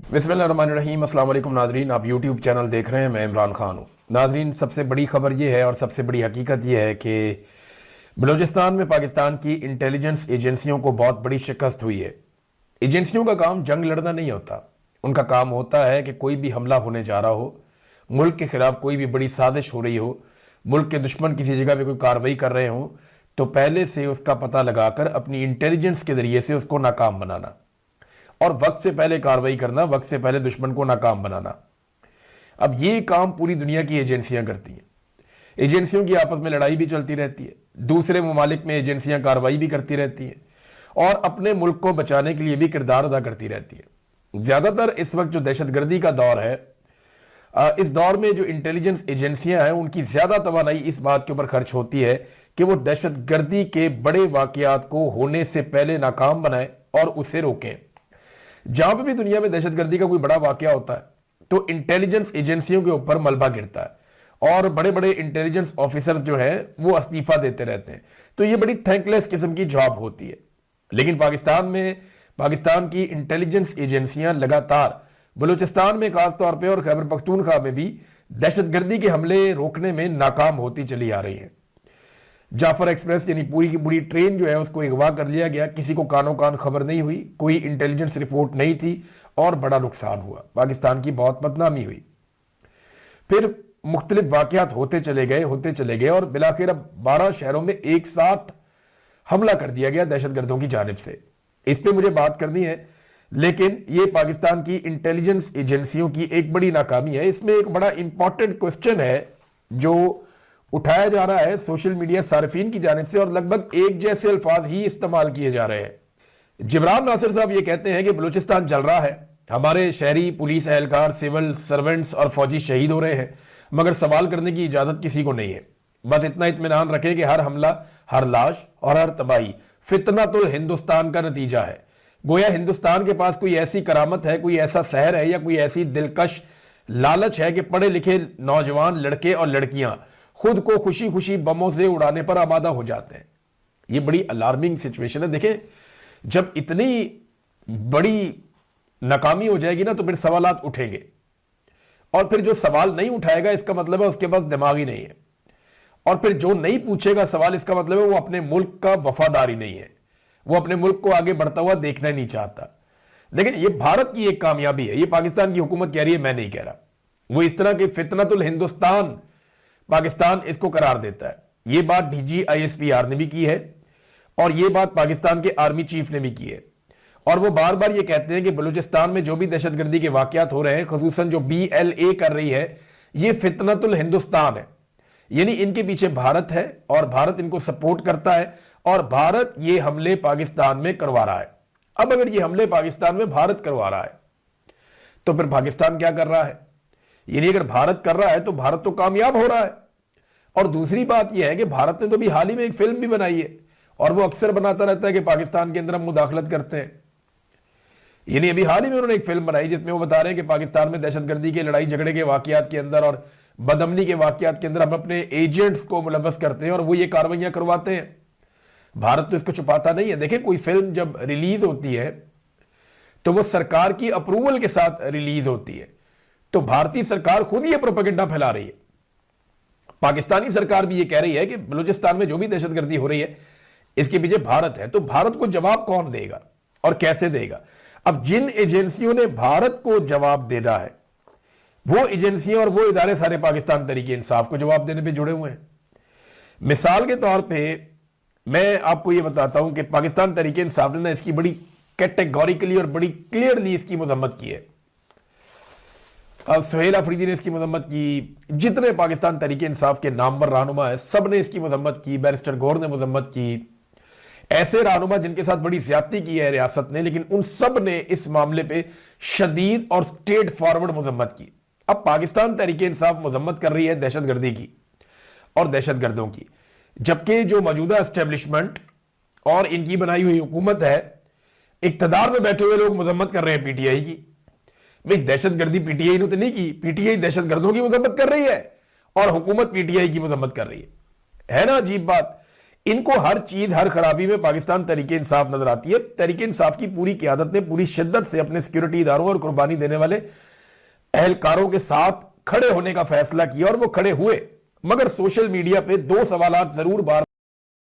बिस्मिल्लाहिर्रहमानिर्रहीम। अस्सलाम वालेकुम नाजरीन, आप यूट्यूब चैनल देख रहे हैं। मैं इमरान खान हूँ। नाजरीन, सबसे बड़ी खबर ये है और सबसे बड़ी हकीकत ये है कि बलूचिस्तान में पाकिस्तान की इंटेलिजेंस एजेंसियों को बहुत बड़ी शिकस्त हुई है। एजेंसियों का काम जंग लड़ना नहीं होता। उनका काम होता है कि कोई भी हमला होने जा रहा हो, मुल्क के खिलाफ कोई भी बड़ी साजिश हो रही हो, मुल्क के दुश्मन किसी जगह पे कोई कार्रवाई कर रहे हों, तो पहले से उसका पता लगाकर अपनी इंटेलिजेंस के जरिए से उसको नाकाम बनाना और वक्त से पहले कार्रवाई करना, वक्त से पहले दुश्मन को नाकाम बनाना। अब ये काम पूरी दुनिया की एजेंसियां करती हैं। एजेंसियों की आपस में लड़ाई भी चलती रहती है, दूसरे ममालिक में एजेंसियां कार्रवाई भी करती रहती हैं और अपने मुल्क को बचाने के लिए भी किरदार अदा करती रहती है। ज़्यादातर इस वक्त जो दहशतगर्दी का दौर है, इस दौर में जो इंटेलिजेंस एजेंसियां हैं उनकी ज़्यादा तवानाई इस बात के ऊपर खर्च होती है कि वो दहशतगर्दी के बड़े वाक़यात को होने से पहले नाकाम बनाएं और उसे रोकें। जहां पर भी दुनिया में दहशतगर्दी का कोई बड़ा वाकया होता है तो इंटेलिजेंस एजेंसियों के ऊपर मलबा गिरता है और बड़े बड़े इंटेलिजेंस ऑफिसर्स जो हैं वो इस्तीफा देते रहते हैं। तो ये बड़ी थैंकलेस किस्म की जॉब होती है। लेकिन पाकिस्तान की इंटेलिजेंस एजेंसियां लगातार बलूचिस्तान में खासतौर पर और खैबर पख्तूनख्वा में भी दहशतगर्दी के हमले रोकने में नाकाम होती चली आ रही हैं। जाफर एक्सप्रेस यानी पूरी की पूरी ट्रेन जो है उसको अगवा कर लिया गया, किसी को कानो कान खबर नहीं हुई, कोई इंटेलिजेंस रिपोर्ट नहीं थी और बड़ा नुकसान हुआ, पाकिस्तान की बहुत बदनामी हुई। फिर मुख्तलिफ वाकयात होते चले गए और बिलाखिर अब 12 शहरों में एक साथ हमला कर दिया गया दहशतगर्दों की जानिब से। इस पर मुझे बात करनी है, लेकिन ये पाकिस्तान की इंटेलिजेंस एजेंसियों की एक बड़ी नाकामी है। इसमें एक बड़ा इंपॉर्टेंट क्वेश्चन है जो उठाया जा रहा है सोशल मीडिया सार्फिन की जानिब से और लगभग एक जैसे अल्फाज ही इस्तेमाल किए जा रहे हैं। जिब्रान नासिर साहब ये कहते हैं कि बलूचिस्तान जल रहा है, हमारे शहरी, पुलिस एहलकार, सिविल सर्वेंट्स और फौजी शहीद हो रहे हैं, मगर सवाल करने की इजाजत किसी को नहीं है। बस इतना इत्मीनान रखें कि हर हमला, हर लाश और हर तबाही फितनातुल हिंदुस्तान का नतीजा है। गोया हिंदुस्तान के पास कोई ऐसी करामत है, कोई ऐसा शहर है या कोई ऐसी दिलकश लालच है कि पढ़े लिखे नौजवान लड़के और लड़कियां खुद को खुशी खुशी बमों से उड़ाने पर आमादा हो जाते हैं। ये बड़ी अलार्मिंग सिचुएशन है। देखें, जब इतनी बड़ी नाकामी हो जाएगी ना तो फिर सवालात उठेंगे और फिर जो सवाल नहीं उठाएगा इसका मतलब है उसके पास दिमाग ही नहीं है और फिर जो नहीं पूछेगा सवाल इसका मतलब है वो अपने मुल्क का वफादार ही नहीं है, वो अपने मुल्क को आगे बढ़ता हुआ देखना ही नहीं चाहता। देखिए, ये भारत की एक कामयाबी है, ये पाकिस्तान की हुकूमत कह रही है, मैं नहीं कह रहा। वो इस तरह के फितनतुल हिंदुस्तान पाकिस्तान इसको करार देता है। ये बात DGISPR ने भी की है और ये बात पाकिस्तान के आर्मी चीफ ने भी की है और वो बार बार ये कहते हैं कि बलूचिस्तान में जो भी दहशतगर्दी के वाकयात हो रहे हैं, खुसूसन जो BLA कर रही है, ये फितनतुल हिंदुस्तान है, यानी इनके पीछे भारत है और भारत इनको सपोर्ट करता है और भारत ये हमले पाकिस्तान में करवा रहा है। अब अगर ये हमले पाकिस्तान में भारत करवा रहा है तो फिर पाकिस्तान क्या कर रहा है? यानी अगर भारत कर रहा है तो भारत तो कामयाब हो रहा है। और दूसरी बात यह है कि भारत ने तो भी हाल ही में एक फिल्म भी बनाई है और वो अक्सर बनाता रहता है कि पाकिस्तान के अंदर हम मुदाखलत करते हैं। यानी अभी हाल ही में उन्होंने एक फिल्म बनाई जिसमें वो बता रहे हैं कि पाकिस्तान में दहशतगर्दी के, लड़ाई झगड़े के वाकयात के अंदर और बदअमनी के वाकयात के अंदर हम अपने एजेंट्स को मुलव्वस करते हैं और वो ये कार्रवाइयां करवाते हैं। भारत तो इसको छुपाता नहीं है। देखिए, कोई फिल्म जब रिलीज होती है तो वो सरकार की अप्रूवल के साथ रिलीज होती है, तो भारतीय सरकार खुद ये प्रोपेगेंडा फैला रही है। पाकिस्तानी सरकार भी ये कह रही है कि बलूचिस्तान में जो भी दहशतगर्दी हो रही है इसके पीछे भारत है। तो भारत को जवाब कौन देगा और कैसे देगा? अब जिन एजेंसियों ने भारत को जवाब देना है वो एजेंसियां और वो इदारे सारे पाकिस्तान तहरीक इंसाफ को जवाब देने पे जुड़े हुए हैं। मिसाल के तौर पर मैं आपको ये बताता हूं कि पाकिस्तान तहरीक इंसाफ ने इसकी बड़ी कैटेगोरिकली और बड़ी क्लियरली इसकी मजम्मत की है। अब सुहेल अफरीदी ने इसकी मजम्मत की, जितने पाकिस्तान तहरीक इंसाफ के नामवर रहनुमा है सब ने इसकी मजम्मत की, बैरिस्टर गौर ने मजम्मत की, ऐसे रहनुमा जिनके साथ बड़ी ज्यादती की है रियासत ने, लेकिन उन सब ने इस मामले पे शदीद और स्ट्रेट फॉरवर्ड मजम्मत की। अब पाकिस्तान तहरीक इंसाफ मजम्मत कर रही है दहशतगर्दी की और दहशतगर्दों की, जबकि जो मौजूदा एस्टेब्लिशमेंट और इनकी बनाई हुई हुकूमत है, इक्तदार में बैठे हुए लोग मजम्मत कर रहे हैं PTI की। भाई, दहशतगर्दी PTI ने तो नहीं की, PTI दहशतगर्दों की मजम्मत कर रही है और हुकूमत PTI की मजम्मत कर रही है ना? अजीब बात। इनको हर चीज हर खराबी में पाकिस्तान तहरीक इंसाफ नजर आती है। तहरीक इंसाफ की पूरी क़यादत ने पूरी शिद्दत से अपने सिक्योरिटी इदारों और कुर्बानी देने वाले एहलकारों के साथ खड़े होने का फैसला किया और वो खड़े हुए, मगर सोशल मीडिया पे दो सवालात जरूर बार